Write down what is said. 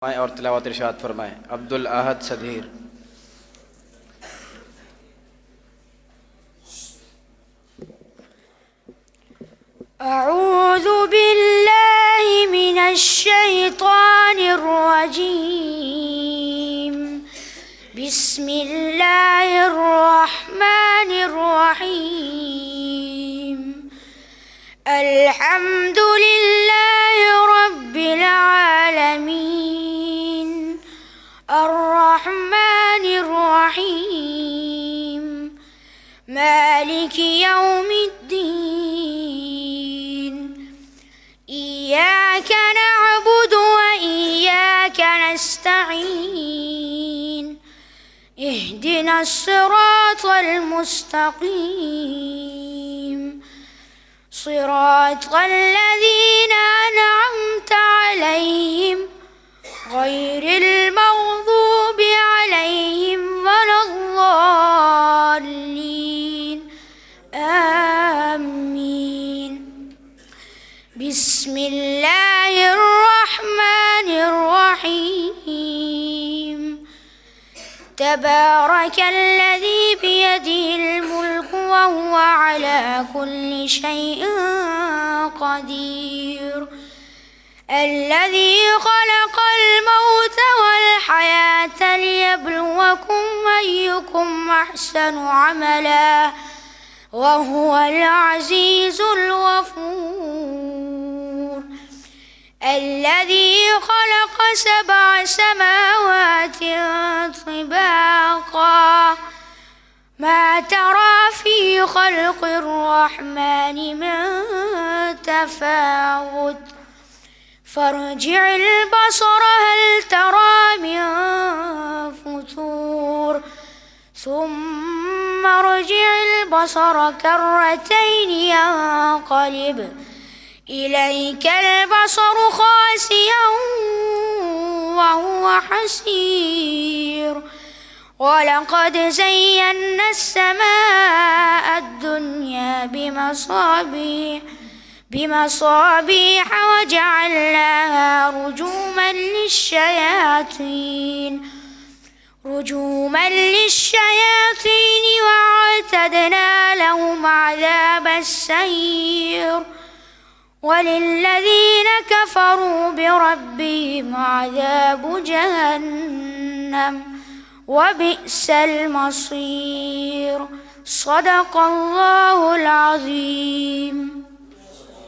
और तिलावत इरशाद फरमाएं। अब्दुल अहद सदीर। अऊज़ु बिल्लाहि मिनश्शैतानिर रजीम। बिस्मिल्लाहिर रहमानिर रहीम। अल्हम्दुलिल्लाहि रब्बिल आलमीन। अर्रहमानिर रहीम। मालिकि यौमिद्दीन। इय्याक नअबुदु व इय्याक नस्तईन। इहदिनस सिरातल मुस्तकीम। सिरातल लज़ीना अनअमत अलैहिम गैरिल मग़ज़ूबि अलैहिम वलद्दाल्लीन। आमीन। बिस्मिल्लाहिर रहमानिर रहीम। तबारकल्लज़ी बियदिहिल मुल्कु व हुवा अला कुल्लि शैइन क़दीर। الذي خلق الموت والحياة ليبلوكم أيكم أحسن عملا وهو العزيز الغفور. الذي خلق 7 سماوات طباقا ما ترى في خلق الرحمن من تفاوت فارجع البصر هل ترى من فطور ثم ارجع البصر كرتين ينقلب إليك البصر خاسئا وهو حسير. ولقد زينا السماء الدنيا بمصابيح وجعلناها رجوما للشياطين وأعتدنا لهم عذاب السعير. وللذين كفروا بربهم عذاب جهنم وبئس المصير. صدق الله العظيم.